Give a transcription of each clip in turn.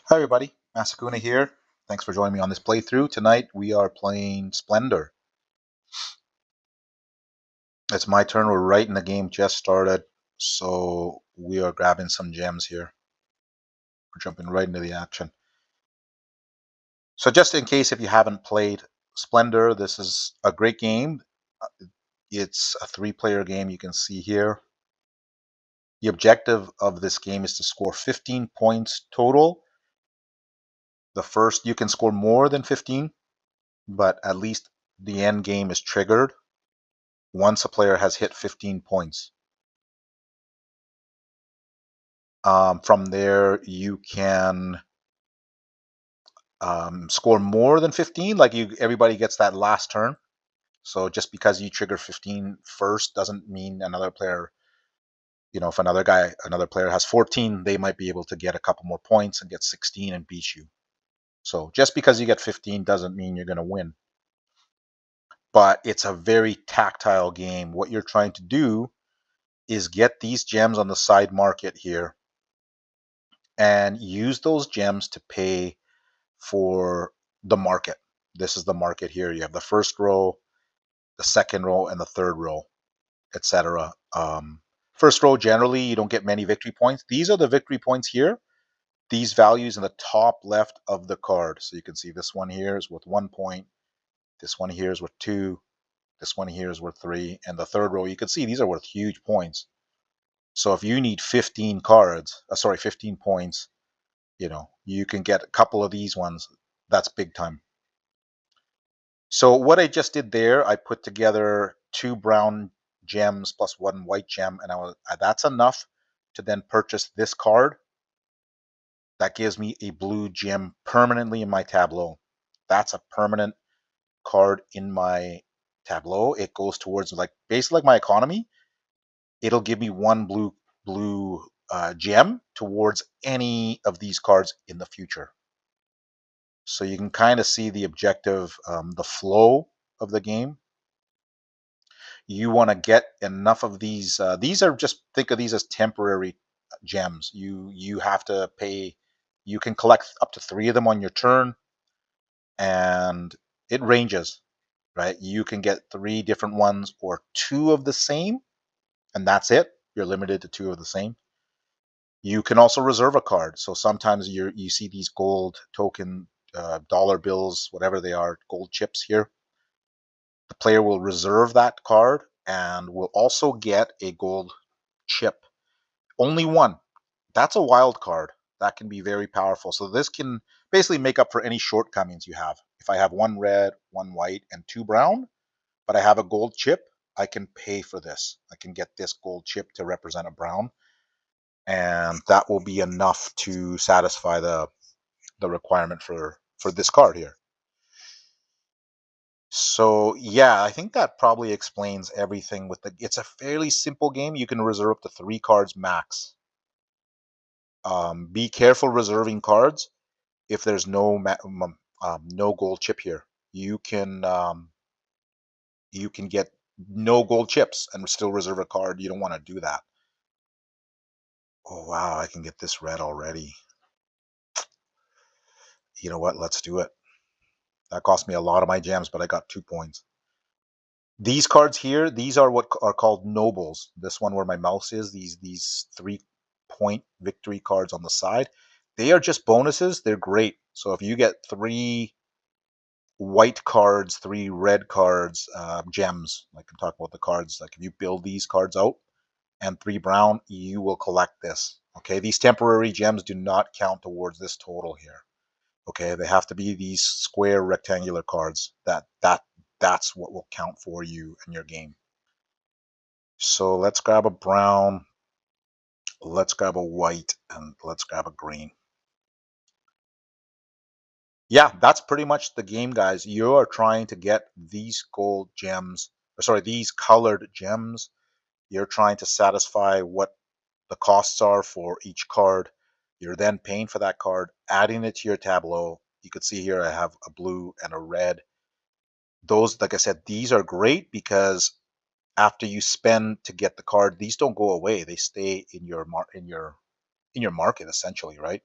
Hi everybody, Masakuna here. Thanks for joining me on this playthrough. Tonight we are playing Splendor. It's my turn. We're right in the game, just started, so we are grabbing some gems here. We're jumping right into the action. So just in case if you haven't played Splendor, this is a great game. It's a three-player game, you can see here. The objective of this game is to score 15 points total. The first, you can score more than 15, but at least the end game is triggered once a player has hit 15 points. From there, you can score more than 15. Like everybody gets that last turn. So just because you trigger 15 first doesn't mean another player, if another player has 14, they might be able to get a couple more points and get 16 and beat you. So just because you get 15 doesn't mean you're going to win. But it's a very tactile game. What you're trying to do is get these gems on the side market here and use those gems to pay for the market. This is the market here. You have the first row, the second row, and the third row, etc. First row, generally, you don't get many victory points. These are the victory points here. These values in the top left of the card. So you can see this one here is worth 1 point. This one here is worth 2. This one here is worth 3. And the third row, you can see these are worth huge points. So if you need 15 cards, 15 points, you can get a couple of these ones. That's big time. So what I just did there, I put together 2 brown gems plus 1 white gem, and that's enough to then purchase this card. That gives me a blue gem permanently in my tableau. That's a permanent card in my tableau. It goes towards basically like my economy. It'll give me 1 blue gem towards any of these cards in the future. So you can kind of see the objective, the flow of the game. You want to get enough of these. These are just, think of these as temporary gems. You have to pay. You can collect up to 3 of them on your turn, and it ranges, right? You can get 3 different ones or 2 of the same, and that's it. You're limited to 2 of the same. You can also reserve a card. So sometimes you see these gold token, dollar bills, whatever they are, gold chips here. The player will reserve that card and will also get a gold chip. Only one. That's a wild card. That can be very powerful. So this can basically make up for any shortcomings you have. If I have 1 red, 1 white, and 2 brown, but I have a gold chip, I can pay for this. I can get this gold chip to represent a brown, and that will be enough to satisfy the requirement for this card here. So yeah, I think that probably explains everything with it's a fairly simple game. You can reserve up to 3 cards max. Be careful reserving cards if there's no gold chip here. You can get no gold chips and still reserve a card. You don't want to do that. Oh wow, I can get this red already. You know what? Let's do it. That cost me a lot of my gems, but I got 2 points. These cards here, these are what are called nobles. This one where my mouse is, these 3-point victory cards on the side, they are just bonuses. They're great. So if you get 3 white cards, 3 red cards, gems, I can talk about the cards. Like if you build these cards out and 3 brown, you will collect this. Okay, these temporary gems do not count towards this total here. Okay, they have to be these square rectangular cards. That's what will count for you in your game. So let's grab a brown, let's grab a white, and let's grab a green. Yeah, that's pretty much the game, guys. You are trying to get these gold gems, or sorry, these colored gems. You're trying to satisfy what the costs are for each card. You're then paying for that card, adding it to your tableau. You can see here I have a blue and a red. Those, like I said, these are great because after you spend to get the card, these don't go away. They stay in your market essentially, right?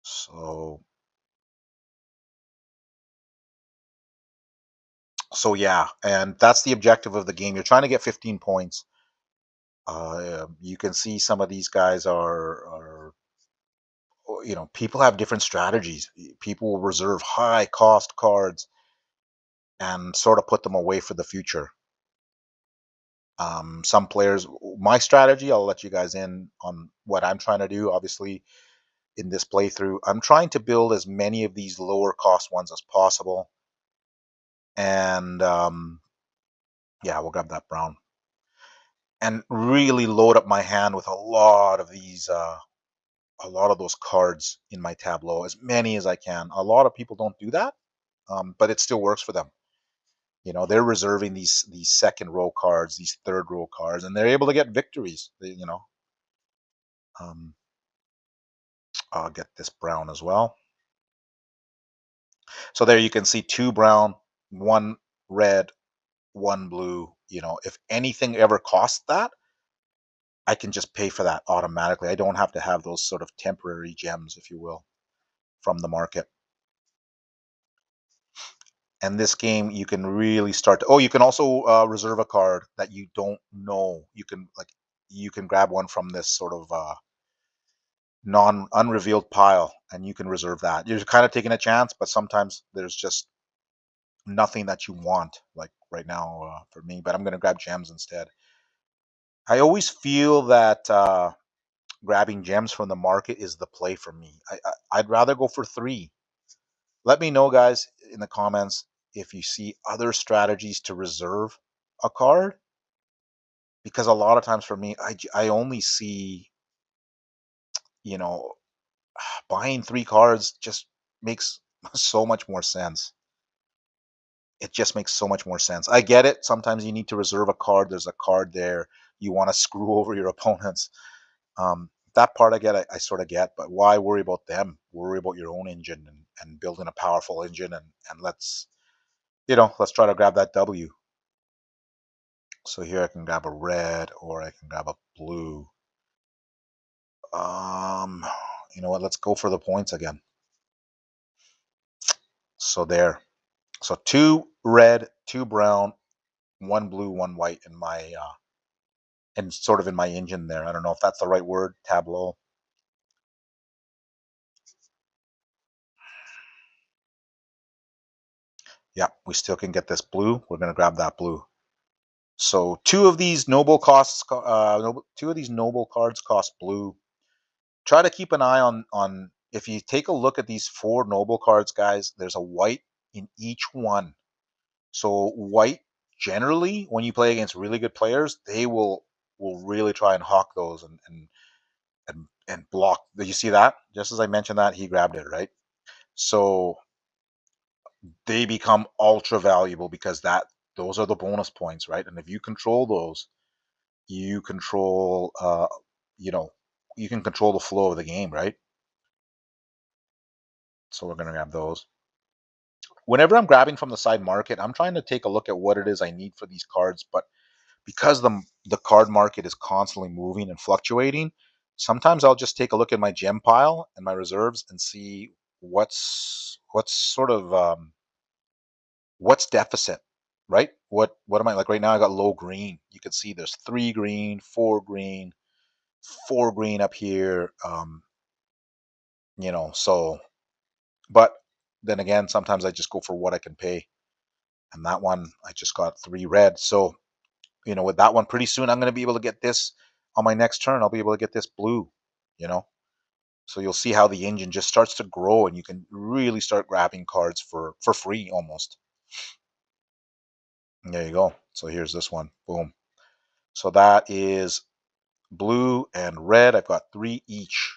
So yeah, and that's the objective of the game. You're trying to get 15 points. You can see some of these guys are people have different strategies. People will reserve high cost cards and sort of put them away for the future. Some players, my strategy, I'll let you guys in on what I'm trying to do. Obviously, in this playthrough, I'm trying to build as many of these lower cost ones as possible. And yeah, we'll grab that brown and really load up my hand with a lot of these, a lot of those cards in my tableau, as many as I can. A lot of people don't do that, but it still works for them. They're reserving these second row cards, these third row cards, and they're able to get victories. Um, I'll get this brown as well. So there you can see two brown, one red, one blue. If anything ever costs that, I can just pay for that automatically. I don't have to have those sort of temporary gems, if you will, from the market. And this game, you can really start to, oh, you can also reserve a card that you don't know. You can grab one from this sort of non unrevealed pile, and you can reserve that. You're kind of taking a chance, but sometimes there's just nothing that you want, like right now for me. But I'm going to grab gems instead. I always feel that grabbing gems from the market is the play for me. I'd rather go for three. Let me know, guys, in the comments if you see other strategies to reserve a card, because a lot of times for me, I only see, you know, buying three cards just makes so much more sense. It just makes so much more sense. I get it. Sometimes you need to reserve a card. There's a card there. You want to screw over your opponents. That part I get, I sort of get, but why worry about them? Worry about your own engine and building a powerful engine, and let's try to grab that W. So here I can grab a red or I can grab a blue. Um, you know what? Let's go for the points again. So there. So two red, two brown, one blue, one white in my and sort of in my engine there. I don't know if that's the right word, tableau. Yeah, we still can get this blue. We're gonna grab that blue. So two of these noble two of these noble cards cost blue. Try to keep an eye on if you take a look at these four noble cards, guys. There's a white in each one. So white generally, when you play against really good players, they will really try and hawk those and block. Did you see that? Just as I mentioned that, he grabbed it, right? So they become ultra valuable because those are the bonus points, right? And if you control those, you control you know you can control the flow of the game, right? So we're going to grab those. Whenever I'm grabbing from the side market, I'm trying to take a look at what it is I need for these cards, but because the card market is constantly moving and fluctuating, sometimes I'll just take a look at my gem pile and my reserves and see what's sort of what's deficit, right? What am I like right now? I got low green. You can see there's three green, four green up here. So but then again, sometimes I just go for what I can pay. And that one I just got three red. So with that one, pretty soon I'm going to be able to get this on my next turn. I'll be able to get this blue, you know. So you'll see how the engine just starts to grow, and you can really start grabbing cards for free almost. And there you go. So here's this one. Boom. So that is blue and red. I've got three each.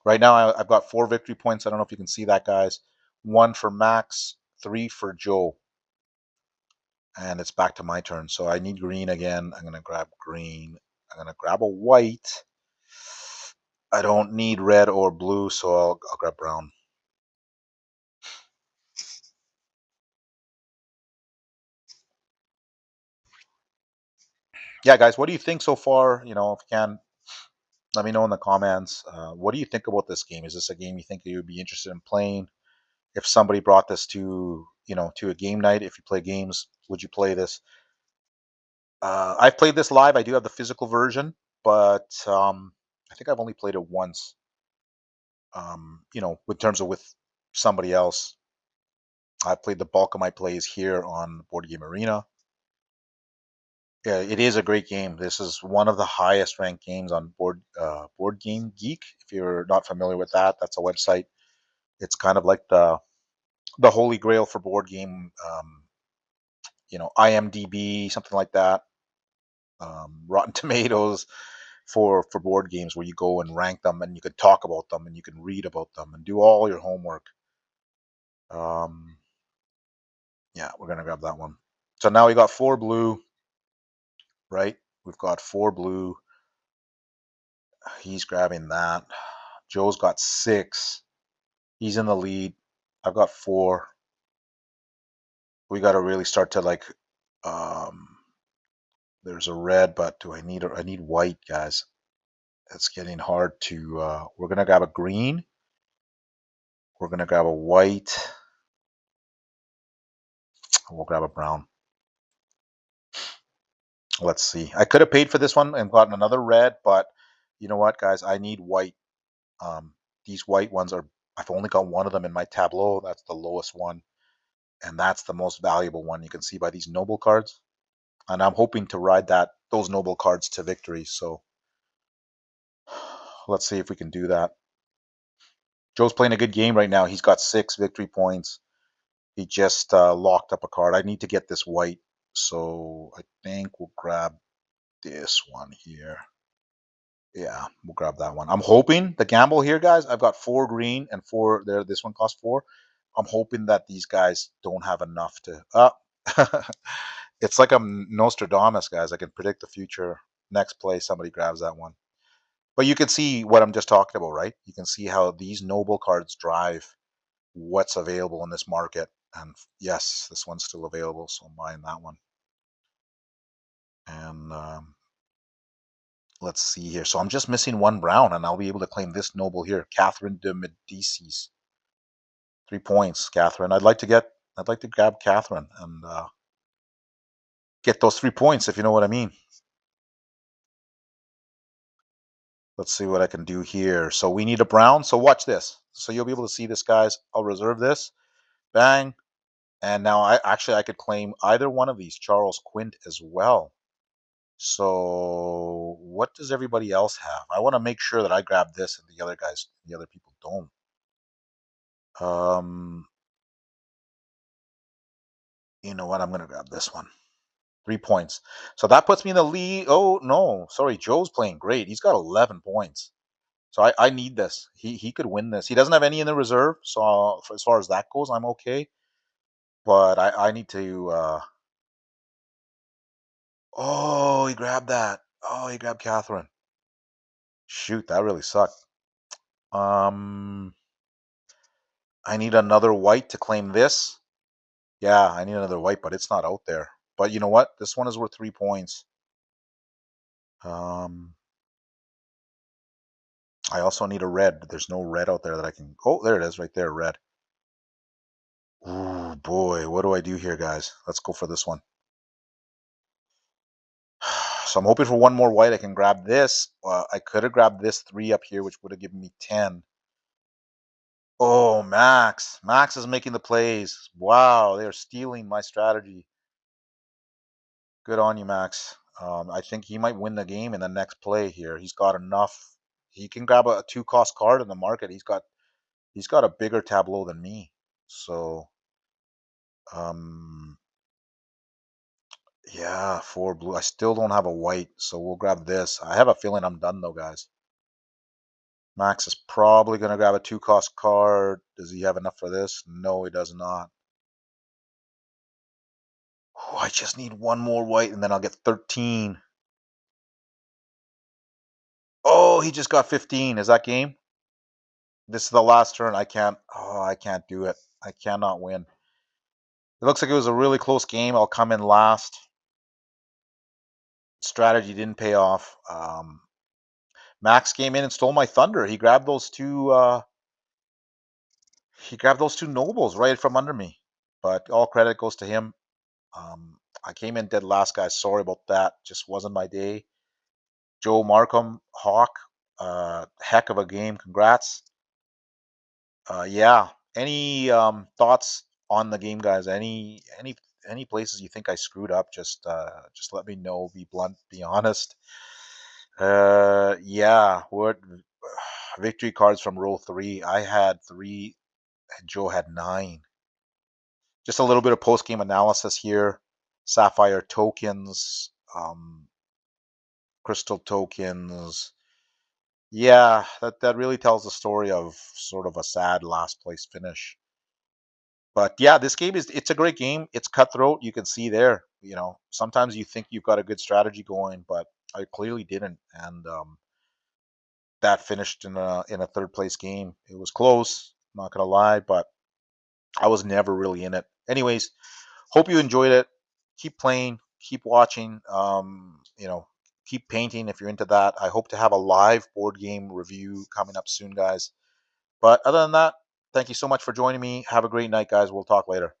Right now, I've got 4 victory points. I don't know if you can see that, guys. 1 for Max, 3 for Joe. And it's back to my turn. So I need green again. I'm going to grab green. I'm going to grab a white. I don't need red or blue, so I'll grab brown. yeah, guys, what do you think so far? If you can, let me know in the comments. What do you think about this game? Is this a game you think you would be interested in playing? If somebody brought this to a game night, if you play games, would you play this? I've played this live. I do have the physical version, but I think I've only played it once. In terms of with somebody else, I've played the bulk of my plays here on Board Game Arena. Yeah, it is a great game. This is one of the highest ranked games on Board Game Geek. If you're not familiar with that, that's a website. It's kind of like the holy grail for board game. IMDb, something like that. Rotten Tomatoes for board games, where you go and rank them, and you can talk about them, and you can read about them, and do all your homework. Yeah, we're gonna grab that one. So now we got 4 blue, right? We've got 4 blue. He's grabbing that. Joe's got 6. He's in the lead. I've got 4. We got to really start to like. Um, there's a red, but I need white, guys. It's getting hard to. We're gonna grab a green. We're gonna grab a white. We'll grab a brown. Let's see. I could have paid for this one and gotten another red, but you know what, guys? I need white. These white ones are. I've only got one of them in my tableau. That's the lowest one, and that's the most valuable one. You can see by these noble cards, and I'm hoping to ride those noble cards to victory. So let's see if we can do that. Joe's playing a good game right now. He's got 6 victory points. He just locked up a card. I need to get this white, so I think we'll grab this one here. Yeah, we'll grab that one. I'm hoping the gamble here, guys. I've got 4 green and 4 there. This one costs 4. I'm hoping that these guys don't have enough to. It's like I'm Nostradamus, guys. I can predict the future. Next play, somebody grabs that one. But you can see what I'm just talking about, right? You can see how these noble cards drive what's available in this market. And yes, this one's still available, so I'm buying that one. And let's see here. So I'm just missing 1 brown, and I'll be able to claim this noble here, Catherine de Medicis. 3 points, Catherine. I'd like to grab Catherine and get those 3 points, if you know what I mean. Let's see what I can do here. So we need a brown. So watch this. So you'll be able to see this, guys. I'll reserve this. Bang. And now I could claim either one of these, Charles Quint as well. So what does everybody else have? I want to make sure that I grab this and the other people don't. You know what? I'm going to grab this one. 3 points. So that puts me in the lead. Oh, no. Sorry. Joe's playing great. He's got 11 points. So I need this. He could win this. He doesn't have any in the reserve. So as far as that goes, I'm okay. But I need to. Oh, he grabbed that. Oh, he grabbed Catherine. Shoot, that really sucked. I need another white to claim this. Yeah, I need another white, but it's not out there. But you know what? This one is worth 3 points. I also need a red, but there's no red out there that I can. Oh, there it is, right there, red. Ooh, boy, what do I do here, guys? Let's go for this one. So I'm hoping for one more white. I can grab this. I could have grabbed this 3 up here, which would have given me 10. Oh, Max. Max is making the plays. Wow, they're stealing my strategy. Good on you, Max. I think he might win the game in the next play here. He's got enough. He can grab a 2-cost card in the market. He's got a bigger tableau than me. So, um, yeah, 4 blue. I still don't have a white, so we'll grab this. I have a feeling I'm done though, guys. Max is probably going to grab a 2-cost card. Does he have enough for this? No, he does not. Oh, I just need one more white, and then I'll get 13. Oh, he just got 15. Is that game? This is the last turn. I can't do it. I cannot win. It looks like it was a really close game. I'll come in last. Strategy didn't pay off. Max came in and stole my thunder. He grabbed those two. He grabbed those two nobles right from under me. But all credit goes to him. I came in dead last, guys. Sorry about that. Just wasn't my day. Joe Markham, Hawk, heck of a game. Congrats. Yeah. Any thoughts on the game, guys? Any places you think I screwed up? Just let me know. Be blunt. Be honest. Yeah. What victory cards from row three? I had three. And Joe had nine. Just a little bit of post game analysis here. Sapphire tokens, crystal tokens. Yeah, that really tells the story of sort of a sad last place finish. But yeah, this game it's a great game. It's cutthroat. You can see there. Sometimes you think you've got a good strategy going, but I clearly didn't, and that finished in a third place game. It was close. Not gonna lie, but I was never really in it. Anyways, hope you enjoyed it. Keep playing. Keep watching. Keep painting if you're into that. I hope to have a live board game review coming up soon, guys. But other than that, thank you so much for joining me. Have a great night, guys. We'll talk later.